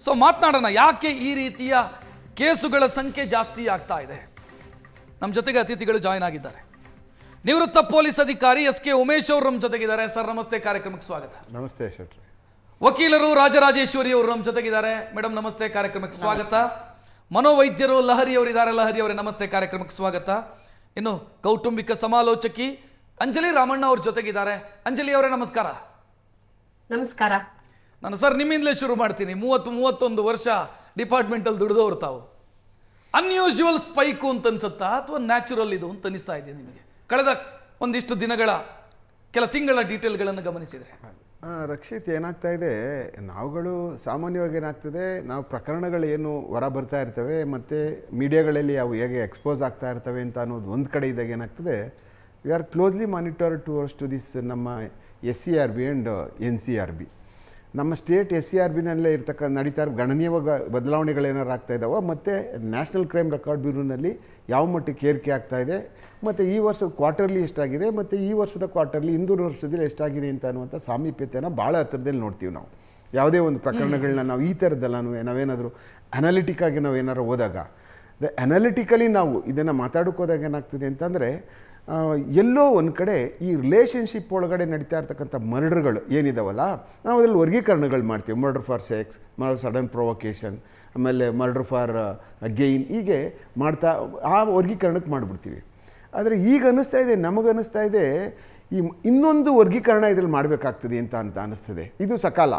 So ಮಾತನಾಡೋಣ, ಯಾಕೆ ಈ ರೀತಿಯ ಕೇಸುಗಳ ಸಂಖ್ಯೆ ಜಾಸ್ತಿ ಆಗ್ತಾ ಇದೆ. ನಮ್ಮ ಜೊತೆಗೆ ಅತಿಥಿಗಳು ಜಾಯ್ನ್ ಆಗಿದ್ದಾರೆ. ನಿವೃತ್ತ ಪೊಲೀಸ್ ಅಧಿಕಾರಿ SK ಉಮೇಶ್ ಅವರು ನಮ್ಮ ಜೊತೆಗಿದ್ದಾರೆ. ಸರ್ ನಮಸ್ತೆ, ಕಾರ್ಯಕ್ರಮಕ್ಕೆ ಸ್ವಾಗತ. ನಮಸ್ತೆ ಶೆಟ್ಟಿ. ವಕೀಲರು ರಾಜರಾಜೇಶ್ವರಿ ಅವರು ನಮ್ಮ ಜೊತೆಗಿದ್ದಾರೆ. ಮೇಡಮ್ ನಮಸ್ತೆ, ಕಾರ್ಯಕ್ರಮಕ್ಕೆ ಸ್ವಾಗತ. ಮನೋವೈದ್ಯರು ಲಹರಿ ಅವರಿದ್ದಾರೆ. ಲಹರಿ ಅವರೇ ನಮಸ್ತೆ, ಕಾರ್ಯಕ್ರಮಕ್ಕೆ ಸ್ವಾಗತ. ಇನ್ನು ಕೌಟುಂಬಿಕ ಸಮಾಲೋಚಕಿ ಅಂಜಲಿ ರಾಮಣ್ಣ ಅವ್ರ ಜೊತೆಗಿದ್ದಾರೆ. ಅಂಜಲಿ ಅವರೇ ನಮಸ್ಕಾರ. ನಮಸ್ಕಾರ. ನಾನು ಸರ್ ನಿಮ್ಮಿಂದಲೇ ಶುರು ಮಾಡ್ತೀನಿ. 31 ವರ್ಷ ಡಿಪಾರ್ಟ್ಮೆಂಟಲ್ಲಿ ದುಡಿದವ್ರು ತಾವು. ಅನ್ಯೂಶುವಲ್ ಸ್ಪೈಕು ಅಂತ ಅನ್ಸುತ್ತಾ ಅಥವಾ ನ್ಯಾಚುರಲ್ ಇದು ಅಂತ ಅನಿಸ್ತಾ ಇದೆ ನಿಮಗೆ? ಕಳೆದ ಒಂದಿಷ್ಟು ದಿನಗಳ ಕೆಲ ತಿಂಗಳ ಡೀಟೇಲ್ಗಳನ್ನು ಗಮನಿಸಿದರೆ ರಕ್ಷಿತ್, ಏನಾಗ್ತಾ ಇದೆ, ನಾವುಗಳು ಸಾಮಾನ್ಯವಾಗಿ ಏನಾಗ್ತದೆ, ನಾವು ಪ್ರಕರಣಗಳೇನು ಹೊರ ಬರ್ತಾ ಇರ್ತವೆ ಮತ್ತು ಮೀಡಿಯಾಗಳಲ್ಲಿ ಅವು ಹೇಗೆ ಎಕ್ಸ್ಪೋಸ್ ಆಗ್ತಾ ಇರ್ತವೆ ಅಂತ ಅನ್ನೋದು ಒಂದು ಕಡೆ ಇದ್ದಾಗ ಏನಾಗ್ತದೆ, we are closely monitor to this ನಮ್ಮ SCRB ಆ್ಯಂಡ್ NCRB. ನಮ್ಮ ಸ್ಟೇಟ್ SCRBನಲ್ಲೇ ನಡೀತಾ ಇರೋ ಗಣನೀಯವಾಗ ಬದಲಾವಣೆಗಳೇನಾರು ಆಗ್ತಾ ಇದ್ದಾವೆ, ಮತ್ತು ನ್ಯಾಷನಲ್ ಕ್ರೈಮ್ ರೆಕಾರ್ಡ್ ಬ್ಯೂರೋನಲ್ಲಿ ಯಾವ ಮಟ್ಟಕ್ಕೆ ಏರಿಕೆ ಆಗ್ತಾ ಇದೆ, ಮತ್ತು ಈ ವರ್ಷದ ಕ್ವಾರ್ಟರ್ಲಿ ಎಷ್ಟಾಗಿದೆ, ಮತ್ತು ಈ ವರ್ಷದ ಕ್ವಾರ್ಟರ್ಲಿ ಹಿಂದಿನ ವರ್ಷದಲ್ಲಿ ಎಷ್ಟಾಗಿದೆ ಅಂತ ಅನ್ನುವಂಥ ಸಾಮೀಪ್ಯತೆಯನ್ನು ಭಾಳ ಹತ್ತಿರದಲ್ಲಿ ನೋಡ್ತೀವಿ ನಾವು. ಯಾವುದೇ ಒಂದು ಪ್ರಕರಣಗಳನ್ನ ನಾವು ಈ ಥರದ್ದೆಲ್ಲ ನಾವೇನಾದರೂ ಅನಾಲಿಟಿಕ್ಕಾಗಿ ನಾವು ಏನಾರು ಹೋದಾಗ, ಅನಾಲಿಟಿಕಲಿ ನಾವು ಇದನ್ನು ಮಾತಾಡೋಕ್ಕೋದಾಗ ಏನಾಗ್ತದೆ ಅಂತಂದರೆ, ಎಲ್ಲೋ ಒಂದು ಕಡೆ ಈ ರಿಲೇಷನ್ಶಿಪ್ ಒಳಗಡೆ ನಡೀತಾ ಇರ್ತಕ್ಕಂಥ ಮರ್ಡರ್ಗಳು ಏನಿದಾವಲ್ಲ, ನಾವು ಅದರಲ್ಲಿ ವರ್ಗೀಕರಣಗಳು ಮಾಡ್ತೀವಿ. Murder for sex, murder sudden provocation, ಆಮೇಲೆ ಮರ್ಡರ್ ಫಾರ್ ಗೈನ್, ಹೀಗೆ ಮಾಡ್ತಾ ಆ ವರ್ಗೀಕರಣಕ್ಕೆ ಮಾಡಿಬಿಡ್ತೀವಿ. ಆದರೆ ಈಗ ನಮಗನ್ನಿಸ್ತಾ ಇದೆ ಈ ಇನ್ನೊಂದು ವರ್ಗೀಕರಣ ಇದರಲ್ಲಿ ಮಾಡಬೇಕಾಗ್ತದೆ ಅಂತ ಅನ್ನಿಸ್ತದೆ. ಇದು ಸಕಾಲ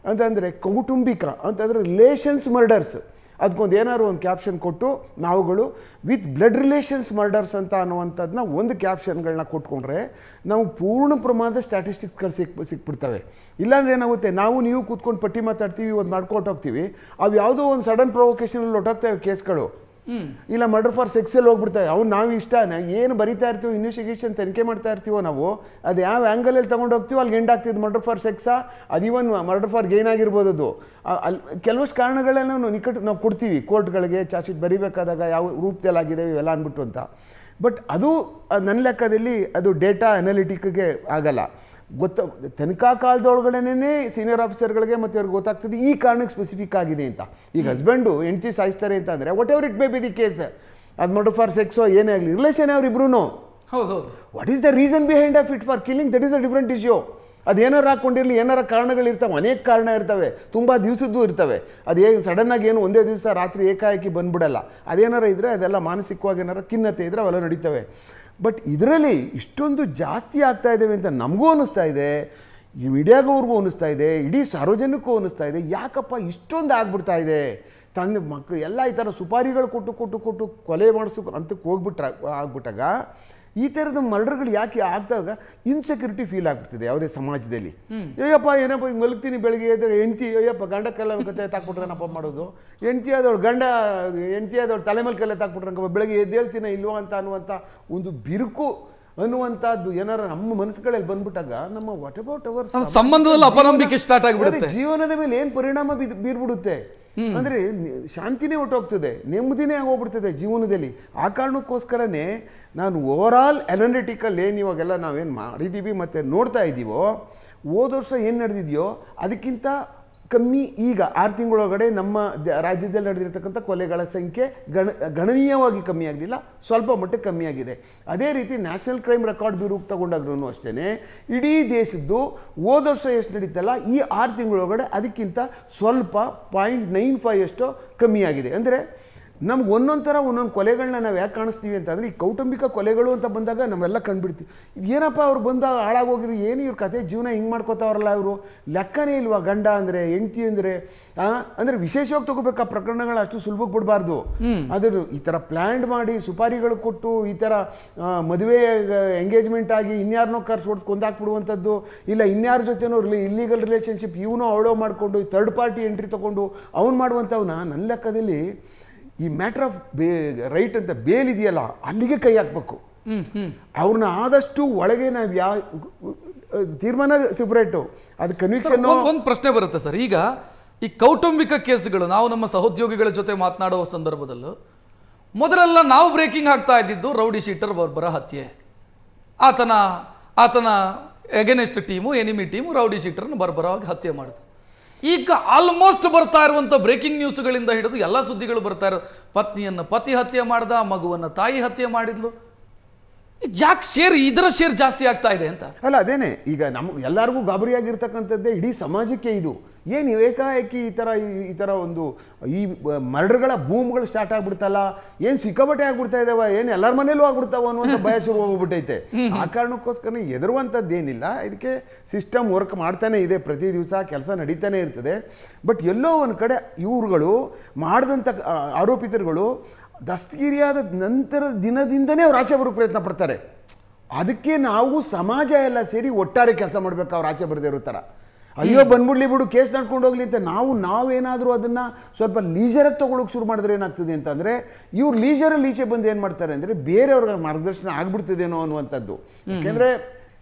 ಅಂತಂದರೆ ಕೌಟುಂಬಿಕ ಅಂತಂದರೆ ರಿಲೇಷನ್ಸ್ ಮರ್ಡರ್ಸ್, ಅದಕ್ಕೊಂದು ಏನಾದ್ರು ಒಂದು ಕ್ಯಾಪ್ಷನ್ ಕೊಟ್ಟು ನಾವುಗಳು ವಿತ್ ಬ್ಲಡ್ ರಿಲೇಷನ್ಸ್ ಮರ್ಡರ್ಸ್ ಅಂತ ಅನ್ನುವಂಥದ್ದನ್ನ ಒಂದು ಕ್ಯಾಪ್ಷನ್ಗಳನ್ನ ಕೊಟ್ಕೊಂಡ್ರೆ ನಾವು ಪೂರ್ಣ ಪ್ರಮಾಣದ ಸ್ಟ್ಯಾಟಿಸ್ಟಿಕ್ಸ್ಗಳು ಸಿಕ್ಬಿಡ್ತವೆ. ಇಲ್ಲಾಂದರೆ ಏನಾಗುತ್ತೆ, ನೀವು ಕೂತ್ಕೊಂಡು ಪಟ್ಟಿ ಮಾತಾಡ್ತೀವಿ, ಒಂದು ಮಾಡ್ಕೊಟ್ಟು ಹೋಗ್ತೀವಿ, ಅವು ಯಾವುದೋ ಒಂದು ಸಡನ್ ಪ್ರೊವೊಕೇಶನಲ್ಲಿ ಹೊಟ್ಟೋಗ್ತವೆ ಕೇಸ್ಗಳು, ಇಲ್ಲ ಮರ್ಡರ್ ಫಾರ್ ಸೆಕ್ಸಲ್ಲಿ ಹೋಗ್ಬಿಡ್ತವೆ. ನಾವು ಇಷ್ಟ ಏನು ಬರಿತಾ ಇರ್ತೀವೋ, ಇನ್ವೆಸ್ಟಿಗೇಷನ್ ತನಿಖೆ ಮಾಡ್ತಾ ಇರ್ತೀವೋ, ನಾವು ಅದು ಯಾವ ಆ್ಯಂಗಲಲ್ಲಿ ತೊಗೊಂಡು ಹೋಗ್ತೀವೋ ಅಲ್ಲಿ ಎಂಡ್ ಆಗ್ತಿದ್ದು ಮರ್ಡರ್ ಫಾರ್ ಸೆಕ್ಸಾ, ಅದು ಇವನ್ ಮರ್ಡರ್ ಫಾರ್ ಗೇನ್ ಆಗಿರ್ಬೋದು. ಅದು ಅಲ್ಲಿ ಕೆಲವಷ್ಟು ಕಾರಣಗಳನ್ನ ನಾವು ಕೊಡ್ತೀವಿ ಕೋರ್ಟ್ಗಳಿಗೆ, ಚಾರ್ಜ್ ಶೀಟ್ ಬರೀಬೇಕಾದಾಗ ಯಾವ ರೂಪದಲ್ಲಾಗಿದೆ ಇವೆಲ್ಲ ಅಂದ್ಬಿಟ್ಟು ಅಂತ. ಬಟ್ ಅದು ನನ್ನ ಲೆಕ್ಕದಲ್ಲಿ ಅದು ಡೇಟಾ ಅನಾಲಿಟಿಕ್ಗೆ ಆಗಲ್ಲ. ತನಿಖಾ ಕಾಲದೊಳಗಡೆನೇ ಸೀನಿಯರ್ ಆಫೀಸರ್ಗಳಿಗೆ ಮತ್ತು ಅವ್ರಿಗೆ ಗೊತ್ತಾಗ್ತದೆ ಈ ಕಾರಣಕ್ಕೆ ಸ್ಪೆಸಿಫಿಕ್ ಆಗಿದೆ ಅಂತ. ಈಗ ಹಸ್ಬೆಂಡು ಹೆಂಡತಿ ಸಾಯಿಸ್ತಾರೆ ಅಂತ ಅಂದರೆ whatever it may be the case, ಅದು ಮರ್ಡರ್ ಫಾರ್ ಸೆಕ್ಸೋ ಏನೇ ಆಗಲಿ, ರಿಲೇಷನ್ ಅವರಿಬ್ರು, ಹೌದು, what is the reason behind of it for killing, that is a different issue. ಅದೇನಾರು ಹಾಕ್ಕೊಂಡಿರಲಿ, ಏನಾರ ಕಾರಣಗಳಿರ್ತವೆ, ಅನೇಕ ಕಾರಣ ಇರ್ತವೆ, ತುಂಬ ದಿವಸದ್ದು ಇರ್ತವೆ. ಅದೇನು ಸಡನ್ನಾಗಿ ಏನು ಒಂದೇ ದಿವಸ ರಾತ್ರಿ ಏಕಾಏಕಿ ಬಂದ್ಬಿಡಲ್ಲ. ಅದೇನಾರ ಇದ್ದರೆ ಅದೆಲ್ಲ ಮಾನಸಿಕವಾಗಿ ಏನಾರ ಖಿನ್ನತೆ ಇದ್ದರೆ ಅವೆಲ್ಲ ನಡೀತವೆ. ಬಟ್ ಇದರಲ್ಲಿ ಇಷ್ಟೊಂದು ಜಾಸ್ತಿ ಆಗ್ತಾ ಇದ್ದೇವೆ ಅಂತ ನಮಗೂ ಅನ್ನಿಸ್ತಾ ಇದೆ, ಈ ಮೀಡಿಯಾಗವ್ರಿಗೂ ಅನ್ನಿಸ್ತಾ ಇದೆ, ಇಡೀ ಸಾರ್ವಜನಿಕಗೂ ಅನ್ನಿಸ್ತಾ ಇದೆ. ಯಾಕಪ್ಪ ಇಷ್ಟೊಂದು ಆಗ್ಬಿಡ್ತಾ ಇದೆ? ತಂದೆ ಮಕ್ಕಳು ಎಲ್ಲ ಈ ಥರ ಸುಪಾರಿಗಳು ಕೊಟ್ಟು ಕೊಲೆ ಮಾಡಿಸೋ ಅಂತಕ್ಕೆ ಆಗ್ಬಿಟ್ಟಾಗ ಈ ಥರದ ಮರ್ಡರ್ಗಳು ಯಾಕೆ ಆಗ್ದಾಗ ಇನ್ಸೆಕ್ಯೂರಿಟಿ ಫೀಲ್ ಆಗ್ಬಿಡ್ತಿದೆ ಯಾವುದೇ ಸಮಾಜದಲ್ಲಿ. ಏನಪ್ಪ ಹಿಂಗೆ ಮಲಗ್ತೀನಿ, ಬೆಳಗ್ಗೆ ಎದ್ದರೆ ಹೆಂಡ್ತಿ ಗಂಡಕ್ಕೆಲ್ಲ ಕತೆ ತಾಕ್ಬಿಟ್ರೇನಪ್ಪ ಮಾಡೋದು, ಹೆಂಡ್ತಿ ಆದವಳು ತಲೆ ಮೇಲೆ ಕಲೆ ತಾಕ್ಬಿಟ್ರಂಕಪ್ಪ, ಬೆಳಗ್ಗೆ ಎದ್ದೇಳ್ತೀನ ಇಲ್ವಾ ಅಂತ ಅನ್ನುವಂಥ ಒಂದು ಬಿರುಕು ಅನ್ನುವಂಥದ್ದು ಏನಾರ ನಮ್ಮ ಮನಸ್ಸುಗಳಲ್ಲಿ ಬಂದ್ಬಿಟ್ಟಾಗ ನಮ್ಮ ವಾಟ್ ಅಬೌಟ್ ಅವರ್ ಸಂಬಂಧದಲ್ಲಿ ಅಪನಂಬಿಕೆ ಸ್ಟಾರ್ಟ್ ಆಗಿಬಿಡುತ್ತೆ. ಜೀವನದ ಮೇಲೆ ಏನು ಪರಿಣಾಮ ಬೀರ್ಬಿಡುತ್ತೆ ಅಂದರೆ ಶಾಂತಿನೇ ಹೊಟ್ಟೋಗ್ತದೆ, ನೆಮ್ಮದಿನೇ ಆಗೋಗ್ಬಿಡ್ತದೆ ಜೀವನದಲ್ಲಿ. ಆ ಕಾರಣಕ್ಕೋಸ್ಕರನೇ ನಾನು ಓವರಾಲ್ ಅನಾಲಿಟಿಕಲ್ ಏನು ಇವಾಗೆಲ್ಲ ನಾವೇನು ಮಾಡಿದ್ದೀವಿ ಮತ್ತು ನೋಡ್ತಾ ಇದ್ದೀವೋ, ಹೋದ ವರ್ಷ ಏನು ನಡೆದಿದೆಯೋ ಅದಕ್ಕಿಂತ ಕಮ್ಮಿ ಈಗ 6 ತಿಂಗಳೊಳಗಡೆ ನಮ್ಮ ರಾಜ್ಯದಲ್ಲಿ ನಡೆದಿರ್ತಕ್ಕಂಥ ಕೊಲೆಗಳ ಸಂಖ್ಯೆ ಗಣನೀಯವಾಗಿ ಕಮ್ಮಿ ಆಗಲಿಲ್ಲ, ಸ್ವಲ್ಪ ಮಟ್ಟಿಗೆ ಕಮ್ಮಿ ಆಗಿದೆ. ಅದೇ ರೀತಿ ನ್ಯಾಷನಲ್ ಕ್ರೈಮ್ ರೆಕಾರ್ಡ್ ಬ್ಯೂರೋಗೆ ತಗೊಂಡಾಗ್ರೂ ಅಷ್ಟೇ ಇಡೀ ದೇಶದ್ದು ಹೋದ ವರ್ಷ ಎಷ್ಟು ನಡೀತಲ್ಲ ಈ 6 ತಿಂಗಳೊಳಗಡೆ ಅದಕ್ಕಿಂತ ಸ್ವಲ್ಪ 0.95 ಅಷ್ಟು ಕಮ್ಮಿ ಆಗಿದೆ. ಅಂದರೆ ನಮ್ಗೆ ಒಂದೊಂದು ಕೊಲೆಗಳನ್ನ ನಾವು ಯಾಕೆ ಕಾಣಿಸ್ತೀವಿ ಅಂತಂದರೆ, ಈ ಕೌಟುಂಬಿಕ ಕೊಲೆಗಳು ಅಂತ ಬಂದಾಗ ನಾವೆಲ್ಲ ಕಂಡುಬಿಡ್ತೀವಿ, ಏನಪ್ಪ ಅವ್ರು ಬಂದಾಗ ಹಾಳಾಗೋಗಿರು, ಏನು ಇವ್ರ ಕತೆ ಜೀವನ ಹಿಂಗೆ ಮಾಡ್ಕೋತಾವ್ರಲ್ಲ ಇವರು, ಲೆಕ್ಕನೇ ಇಲ್ವಾ ಗಂಡ ಅಂದರೆ ಹೆಂಡ್ತಿ ಅಂದರೆ ಅಂದರೆ ವಿಶೇಷವಾಗಿ ತಗೋಬೇಕು. ಆ ಪ್ರಕರಣಗಳು ಅಷ್ಟು ಸುಲಭಕ್ಕೆ ಬಿಡಬಾರ್ದು. ಅದನ್ನು ಈ ಥರ ಪ್ಲ್ಯಾಂಡ್ ಮಾಡಿ ಸುಪಾರಿಗಳು ಕೊಟ್ಟು ಈ ಥರ ಮದುವೆ ಎಂಗೇಜ್ಮೆಂಟ್ ಆಗಿ ಇನ್ಯಾರನ್ನೋ ಹೊಡೆದು ಕೊಂದಾಕ್ಬಿಡುವಂಥದ್ದು, ಇಲ್ಲ ಇನ್ಯಾರ ಜೊತೆನೋ ಇಲ್ಲೀಗಲ್ ರಿಲೇಷನ್ಶಿಪ್ ಇವನೋ ಅವಳೋ ಮಾಡಿಕೊಂಡು ಥರ್ಡ್ ಪಾರ್ಟಿ ಎಂಟ್ರಿ ತೊಗೊಂಡು ಅವ್ನು ಮಾಡುವಂಥವನ್ನ ನನ್ನ ಲೆಕ್ಕದಲ್ಲಿ ಈ ಮ್ಯಾಟರ್ ಆಫ್ ರೈಟ್ ಅಂತ ಬೇಲ್ ಇದೆಯಲ್ಲ ಅಲ್ಲಿಗೆ ಕೈ ಹಾಕ್ಬೇಕು. ಅವ್ರನ್ನ ಆದಷ್ಟು ಒಳಗೆ ನಾವು ಯಾವ ತೀರ್ಮಾನ ಸೆಪರೇಟು, ಅದು ಕನ್ವಿಕ್ಷನ್. ಒಂದು ಪ್ರಶ್ನೆ ಬರುತ್ತೆ ಸರ್, ಈಗ ಈ ಕೌಟುಂಬಿಕ ಕೇಸ್ಗಳು ನಾವು ನಮ್ಮ ಸಹೋದ್ಯೋಗಿಗಳ ಜೊತೆ ಮಾತನಾಡುವ ಸಂದರ್ಭದಲ್ಲೂ ಮೊದಲೆಲ್ಲ ನಾವು ಬ್ರೇಕಿಂಗ್ ಆಗ್ತಾ ಇದ್ದಿದ್ದು ರೌಡಿ ಶೀಟರ್ ಬರ್ಬರ ಹತ್ಯೆ, ಆತನ against team enemy team rowdy ಶೀಟರ್ನ ಬರ್ಬರವಾಗಿ ಹತ್ಯೆ ಮಾಡಿತು. ಈಗ ಆಲ್ಮೋಸ್ಟ್ ಬರ್ತಾ ಇರುವಂಥ ಬ್ರೇಕಿಂಗ್ ನ್ಯೂಸ್ಗಳಿಂದ ಹಿಡಿದು ಎಲ್ಲ ಸುದ್ದಿಗಳು ಬರ್ತಾ ಇರೋ ಪತ್ನಿಯನ್ನು ಪತಿ ಹತ್ಯೆ ಮಾಡ್ದ, ಮಗುವನ್ನು ತಾಯಿ ಹತ್ಯೆ ಮಾಡಿದ್ಲು. ಯಾಕೆ ಇದರ ಶೇರ್ ಜಾಸ್ತಿ ಆಗ್ತಾ ಇದೆ ಅಂತ? ಅಲ್ಲ ಅದೇನೆ, ಈಗ ಎಲ್ಲರಿಗೂ ಗಾಬರಿಯಾಗಿರ್ತಕ್ಕಂಥದ್ದೇ ಇಡೀ ಸಮಾಜಕ್ಕೆ ಇದು. ಏನು ಏಕಾಏಕಿ ಈ ಥರ ಒಂದು ಈ ಮರ್ಡರ್ಗಳ ಬೂಮ್ಗಳು ಸ್ಟಾರ್ಟ್ ಆಗ್ಬಿಡ್ತಲ್ಲ, ಏನು ಸಿಕ್ಕಾಪಟ್ಟೆ ಆಗ್ಬಿಡ್ತಾ ಇದಾವ, ಏನು ಎಲ್ಲರ ಮನೇಲೂ ಆಗ್ಬಿಡ್ತಾವ ಅನ್ನುವಂಥ ಭಯ ಶುರು ಹೋಗ್ಬಿಟ್ಟೈತೆ. ಆ ಕಾರಣಕ್ಕೋಸ್ಕರ ಹೆದರುವಂಥದ್ದೇನಿಲ್ಲ, ಇದಕ್ಕೆ ಸಿಸ್ಟಮ್ ವರ್ಕ್ ಮಾಡ್ತಾನೆ ಇದೆ, ಪ್ರತಿ ದಿವಸ ಕೆಲಸ ನಡೀತಾನೆ ಇರ್ತದೆ. ಬಟ್ ಎಲ್ಲೋ ಒಂದು ಕಡೆ ಇವ್ರುಗಳು ಮಾಡಿದಂಥ ಆರೋಪಿತರುಗಳು ದಸ್ತಗಿರಿಯಾದ ನಂತರದ ದಿನದಿಂದನೇ ಅವ್ರು ಆಚೆ ಬರೋ ಪ್ರಯತ್ನ ಪಡ್ತಾರೆ. ಅದಕ್ಕೆ ನಾವು ಸಮಾಜ ಎಲ್ಲ ಸೇರಿ ಒಟ್ಟಾರೆ ಕೆಲಸ ಮಾಡಬೇಕು, ಅವ್ರು ಆಚೆ ಬರದೇ ಇರೋ ಥರ. ಅಯ್ಯೋ ಬಂದ್ಬಿಡ್ಲಿ ಬಿಡು, ಕೇಸ್ ನಡ್ಕೊಂಡು ಹೋಗ್ಲಿ ಅಂತ ನಾವೇನಾದರೂ ಅದನ್ನು ಸ್ವಲ್ಪ ಲೀಜರಾಗಿ ತೊಗೊಳಕ್ಕೆ ಶುರು ಮಾಡಿದ್ರೆ ಏನಾಗ್ತದೆ ಅಂತಂದರೆ, ಇವ್ರು ಲೀಜರಲ್ಲಿ ಈಚೆ ಬಂದು ಏನು ಮಾಡ್ತಾರೆ ಅಂದರೆ ಬೇರೆಯವ್ರಿಗೆ ಮಾರ್ಗದರ್ಶನ ಆಗ್ಬಿಡ್ತದೇನೋ ಅನ್ನುವಂಥದ್ದು. ಯಾಕೆಂದರೆ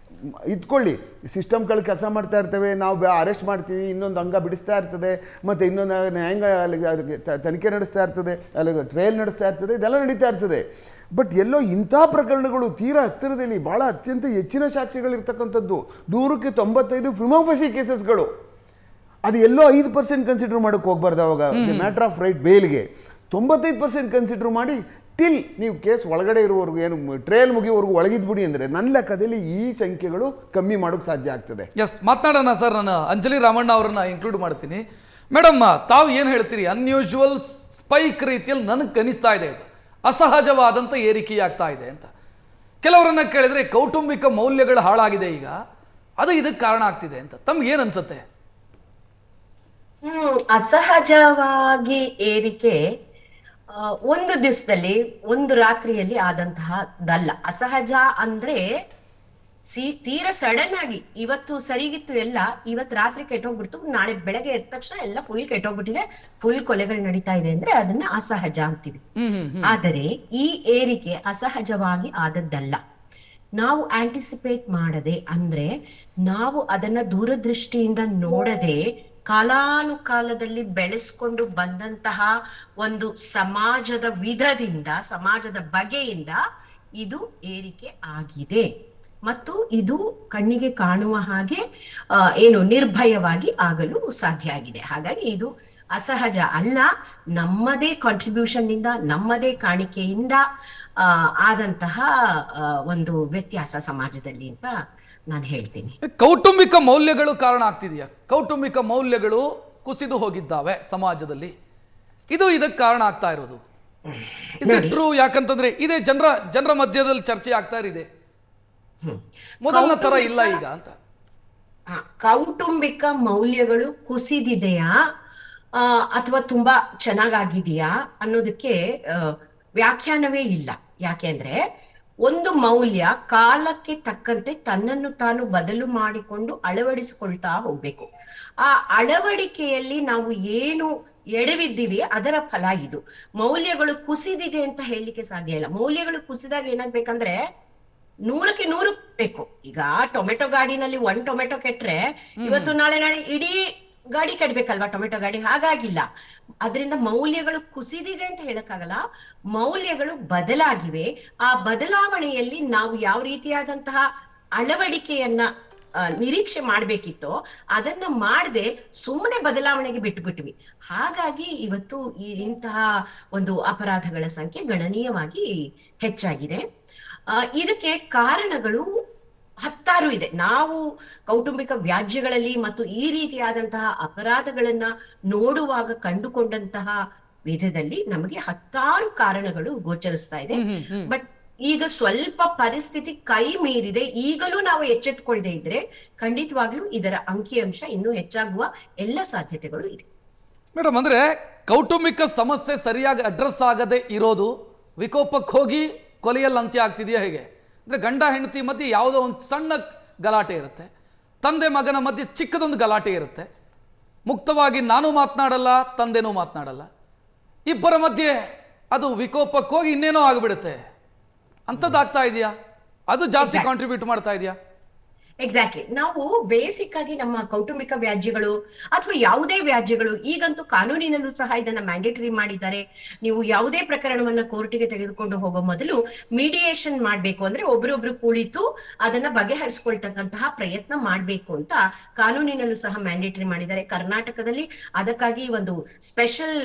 ಇದ್ಕೊಳ್ಳಿ, ಸಿಸ್ಟಮ್ಗಳು ಕೆಲಸ ಮಾಡ್ತಾ ಇರ್ತವೆ, ನಾವು ಅರೆಸ್ಟ್ ಮಾಡ್ತೀವಿ, ಇನ್ನೊಂದು ಅಂಗ ಬಿಡಿಸ್ತಾ ಇರ್ತದೆ, ಮತ್ತು ಇನ್ನೊಂದು ನ್ಯಾಯಾಂಗ ಅಲ್ಲಿಗೆ ತನಿಖೆ ನಡೆಸ್ತಾ ಇರ್ತದೆ, ಅಲ್ಲಿಗೆ ಟ್ರಯಲ್ ನಡೆಸ್ತಾ ಇರ್ತದೆ, ಇದೆಲ್ಲ ನಡೀತಾ ಇರ್ತದೆ. ಬಟ್ ಎಲ್ಲೋ ಇಂಥ ಪ್ರಕರಣಗಳು ತೀರಾ ಹತ್ತಿರದಲ್ಲಿ ಭಾಳ ಅತ್ಯಂತ ಹೆಚ್ಚಿನ ಸಾಕ್ಷಿಗಳಿರ್ತಕ್ಕಂಥದ್ದು, 100ಕ್ಕೆ 95 ಪ್ರಿಮಾಫಸಿ ಕೇಸಸ್ಗಳು. ಅದು ಎಲ್ಲೋ 5% ಕನ್ಸಿಡರ್ ಮಾಡೋಕ್ಕೆ ಹೋಗ್ಬಾರ್ದು. ಅವಾಗ ಮ್ಯಾಟ್ರ್ ಆಫ್ ರೈಟ್ ಬೇಲ್ಗೆ 95% ಕನ್ಸಿಡರ್ ಮಾಡಿ ಟಿಲ್ ನೀವು ಕೇಸ್ ಒಳಗಡೆ ಇರುವವರೆಗೂ, ಏನು ಟ್ರಯಲ್ ಮುಗಿಯುವವರೆಗೂ ಒಳಗಿದ್ಬಿಡಿ ಅಂದರೆ ನನ್ನ ಲೆಕ್ಕದಲ್ಲಿ ಈ ಸಂಖ್ಯೆಗಳು ಕಮ್ಮಿ ಮಾಡೋಕ್ಕೆ ಸಾಧ್ಯ ಆಗ್ತದೆ. ಎಸ್, ಮಾತನಾಡೋಣ ಸರ್. ನಾನು ಅಂಜಲಿ ರಾಮಣ್ಣ ಅವರನ್ನ ಇನ್ಕ್ಲೂಡ್ ಮಾಡ್ತೀನಿ. ಮೇಡಮ್, ತಾವು ಏನು ಹೇಳ್ತೀರಿ? ಅನ್ಯೂಶುವಲ್ ಸ್ಪೈಕ್ ರೀತಿಯಲ್ಲಿ ನನಗೆ ಕನಿಸ್ತಾ ಇದೆ, ಇದು ಅಸಹಜವಾದಂಥ ಏರಿಕೆಯಾಗ್ತಾ ಇದೆ ಅಂತ. ಕೆಲವರನ್ನ ಕೇಳಿದ್ರೆ ಕೌಟುಂಬಿಕ ಮೌಲ್ಯಗಳು ಹಾಳಾಗಿದೆ ಈಗ, ಅದು ಇದಕ್ಕೆ ಕಾರಣ ಆಗ್ತಿದೆ ಅಂತ. ತಮ್ಗೆ ಏನು ಅನ್ಸುತ್ತೆ? ಅಸಹಜವಾಗಿ ಏರಿಕೆ ಒಂದು ದಿವಸದಲ್ಲಿ, ಒಂದು ರಾತ್ರಿಯಲ್ಲಿ ಆದಂತಹದಲ್ಲ. ಅಸಹಜ ಅಂದ್ರೆ ತೀರ ಸಡನ್ ಆಗಿ ಇವತ್ತು ಸರಿಗಿತ್ತು ಎಲ್ಲ, ಇವತ್ತು ರಾತ್ರಿ ಕೆಟ್ಟೋಗ್ಬಿಡ್ತು, ನಾಳೆ ಬೆಳಗ್ಗೆ ಎದ್ದ ತಕ್ಷಣ ಎಲ್ಲ ಫುಲ್ ಕೆಟ್ಟೋಗ್ಬಿಟ್ಟಿದೆ, ಫುಲ್ ಕೊಲೆಗಳು ನಡೀತಾ ಇದೆ ಅಂದ್ರೆ ಅದನ್ನ ಅಸಹಜ ಅಂತೀವಿ. ಆದರೆ ಈ ಏರಿಕೆ ಅಸಹಜವಾಗಿ ಆದದ್ದಲ್ಲ. ನಾವು ಆಂಟಿಸಿಪೇಟ್ ಮಾಡದೆ, ಅಂದ್ರೆ ನಾವು ಅದನ್ನ ದೂರದೃಷ್ಟಿಯಿಂದ ನೋಡದೆ ಕಾಲಾನುಕಾಲದಲ್ಲಿ ಬೆಳೆಸ್ಕೊಂಡು ಬಂದಂತಹ ಒಂದು ಸಮಾಜದ ವಿಧದಿಂದ, ಸಮಾಜದ ಬಗೆಯಿಂದ ಇದು ಏರಿಕೆ ಆಗಿದೆ. ಮತ್ತು ಇದು ಕಣ್ಣಿಗೆ ಕಾಣುವ ಹಾಗೆ ಏನು ನಿರ್ಭಯವಾಗಿ ಆಗಲು ಸಾಧ್ಯ ಆಗಿದೆ. ಹಾಗಾಗಿ ಇದು ಅಸಹಜ ಅಲ್ಲ, ನಮ್ಮದೇ ಕಾಂಟ್ರಿಬ್ಯೂಷನ್ ಇಂದ, ನಮ್ಮದೇ ಕಾಣಿಕೆಯಿಂದ ಆದಂತಹ ಒಂದು ವ್ಯತ್ಯಾಸ ಸಮಾಜದಲ್ಲಿ ಅಂತ ನಾನು ಹೇಳ್ತೀನಿ. ಕೌಟುಂಬಿಕ ಮೌಲ್ಯಗಳು ಕಾರಣ ಆಗ್ತಿದೆಯಾ? ಕೌಟುಂಬಿಕ ಮೌಲ್ಯಗಳು ಕುಸಿದು ಹೋಗಿದ್ದಾವೆ ಸಮಾಜದಲ್ಲಿ, ಇದು ಇದಕ್ಕೆ ಕಾರಣ ಆಗ್ತಾ ಇರೋದು. Is it true? ಯಾಕಂತಂದ್ರೆ ಇದೇ ಜನರ ಮಧ್ಯದಲ್ಲಿ ಚರ್ಚೆ ಆಗ್ತಾ ಇದೆ, ಮೊದಲನ ತರ ಇಲ್ಲ ಈಗ ಅಂತ. ಕೌಟುಂಬಿಕ ಮೌಲ್ಯಗಳು ಕುಸಿದಿದೆಯಾ ಅಥವಾ ತುಂಬಾ ಚೆನ್ನಾಗಿದೆಯಾ ಅನ್ನೋದಕ್ಕೆ ವ್ಯಾಖ್ಯಾನವೇ ಇಲ್ಲ. ಯಾಕೆಂದ್ರೆ ಒಂದು ಮೌಲ್ಯ ಕಾಲಕ್ಕೆ ತಕ್ಕಂತೆ ತನ್ನನ್ನು ತಾನು ಬದಲು ಮಾಡಿಕೊಂಡು ಅಳವಡಿಸಿಕೊಳ್ತಾ ಹೋಗ್ಬೇಕು. ಆ ಅಳವಡಿಕೆಯಲ್ಲಿ ನಾವು ಏನು ಎಡವಿದ್ದೀವಿ ಅದರ ಫಲ ಇದು. ಮೌಲ್ಯಗಳು ಕುಸಿದಿದೆ ಅಂತ ಹೇಳಲಿಕ್ಕೆ ಸಾಧ್ಯ ಇಲ್ಲ. ಮೌಲ್ಯಗಳು ಕುಸಿದಾಗ ಏನಾಗ್ಬೇಕಂದ್ರೆ 100ಕ್ಕೆ 100 ಬೇಕು. ಈಗ ಟೊಮೆಟೊ ಗಾಡಿನಲ್ಲಿ 1 ಟೊಮೆಟೊ ಕೆಟ್ರೆ ಇವತ್ತು ನಾಳೆ ಇಡೀ ಗಾಡಿ ಕೆಡ್ಬೇಕಲ್ವಾ ಟೊಮೆಟೊ ಗಾಡಿ? ಹಾಗಾಗಿಲ್ಲ. ಅದರಿಂದ ಮೌಲ್ಯಗಳು ಕುಸಿದಿದೆ ಅಂತ ಹೇಳಕ್ಕಾಗಲ್ಲ, ಮೌಲ್ಯಗಳು ಬದಲಾಗಿವೆ. ಆ ಬದಲಾವಣೆಯಲ್ಲಿ ನಾವು ಯಾವ ರೀತಿಯಾದಂತಹ ಅಳವಡಿಕೆಯನ್ನ ನಿರೀಕ್ಷೆ ಮಾಡ್ಬೇಕಿತ್ತೋ ಅದನ್ನ ಮಾಡದೆ ಸುಮ್ಮನೆ ಬದಲಾವಣೆಗೆ ಬಿಟ್ಬಿಟ್ವಿ. ಹಾಗಾಗಿ ಇವತ್ತು ಇಂತಹ ಒಂದು ಅಪರಾಧಗಳ ಸಂಖ್ಯೆ ಗಣನೀಯವಾಗಿ ಹೆಚ್ಚಾಗಿದೆ. ಇದಕ್ಕೆ ಕಾರಣಗಳು ಹತ್ತಾರು ಇದೆ. ನಾವು ಕೌಟುಂಬಿಕ ವ್ಯಾಜ್ಯಗಳಲ್ಲಿ ಮತ್ತು ಈ ರೀತಿಯಾದಂತಹ ಅಪರಾಧಗಳನ್ನ ನೋಡುವಾಗ ಕಂಡುಕೊಂಡಂತಹ ವಿಧದಲ್ಲಿ ನಮಗೆ ಹತ್ತಾರು ಕಾರಣಗಳು ಗೋಚರಿಸ್ತಾ ಇದೆ. ಬಟ್ ಈಗ ಸ್ವಲ್ಪ ಪರಿಸ್ಥಿತಿ ಕೈ ಮೀರಿದೆ. ಈಗಲೂ ನಾವು ಎಚ್ಚೆತ್ತುಕೊಳ್ಳದೆ ಇದ್ರೆ ಖಂಡಿತವಾಗ್ಲೂ ಇದರ ಅಂಕಿಅಂಶ ಇನ್ನೂ ಹೆಚ್ಚಾಗುವ ಎಲ್ಲ ಸಾಧ್ಯತೆಗಳು ಇದೆ. ಮೇಡಮ್, ಅಂದ್ರೆ ಕೌಟುಂಬಿಕ ಸಮಸ್ಯೆ ಸರಿಯಾಗಿ ಅಡ್ರೆಸ್ ಆಗದೆ ಇರೋದು ವಿಕೋಪಕ್ಕೆ ಹೋಗಿ ಕೊಲೆಯಲ್ಲಿ ಅಂತ್ಯ ಆಗ್ತಿದೆಯಾ ಹೇಗೆ? ಅಂದರೆ ಗಂಡ ಹೆಂಡತಿ ಮಧ್ಯೆ ಯಾವುದೋ ಒಂದು ಸಣ್ಣ ಗಲಾಟೆ ಇರುತ್ತೆ, ತಂದೆ ಮಗನ ಮಧ್ಯೆ ಚಿಕ್ಕದೊಂದು ಗಲಾಟೆ ಇರುತ್ತೆ, ಮುಕ್ತವಾಗಿ ನಾನು ಮಾತನಾಡಲ್ಲ, ತಂದೆನೂ ಮಾತನಾಡಲ್ಲ, ಇಬ್ಬರ ಮಧ್ಯೆ ಅದು ವಿಕೋಪಕ್ಕೆ ಹೋಗಿ ಇನ್ನೇನೋ ಆಗಿಬಿಡುತ್ತೆ. ಅಂಥದ್ದಾಗ್ತಾ ಇದೆಯಾ? ಅದು ಜಾಸ್ತಿ ಕಾಂಟ್ರಿಬ್ಯೂಟ್ ಮಾಡ್ತಾ ಇದೆಯಾ? ಎಕ್ಸಾಕ್ಟ್ಲಿ. ನಾವು ಬೇಸಿಕ್ ಆಗಿ ನಮ್ಮ ಕೌಟುಂಬಿಕ ವ್ಯಾಜ್ಯಗಳು ಅಥವಾ ಯಾವುದೇ ವ್ಯಾಜ್ಯಗಳು, ಈಗಂತೂ ಕಾನೂನಿನಲ್ಲೂ ಸಹ ಇದನ್ನ ಮ್ಯಾಂಡೇಟರಿ ಮಾಡಿದ್ದಾರೆ. ನೀವು ಯಾವುದೇ ಪ್ರಕರಣವನ್ನ ಕೋರ್ಟಿಗೆ ತೆಗೆದುಕೊಂಡು ಹೋಗೋ ಮೊದಲು ಮೀಡಿಯೇಷನ್ ಮಾಡ್ಬೇಕು, ಅಂದ್ರೆ ಒಬ್ರೊಬ್ರು ಕುಳಿತು ಅದನ್ನ ಬಗೆಹರಿಸ್ಕೊಳ್ತಕ್ಕಂತಹ ಪ್ರಯತ್ನ ಮಾಡ್ಬೇಕು ಅಂತ ಕಾನೂನಿನಲ್ಲೂ ಸಹ ಮ್ಯಾಂಡೇಟರಿ ಮಾಡಿದ್ದಾರೆ. ಕರ್ನಾಟಕದಲ್ಲಿ ಅದಕ್ಕಾಗಿ ಒಂದು ಸ್ಪೆಷಲ್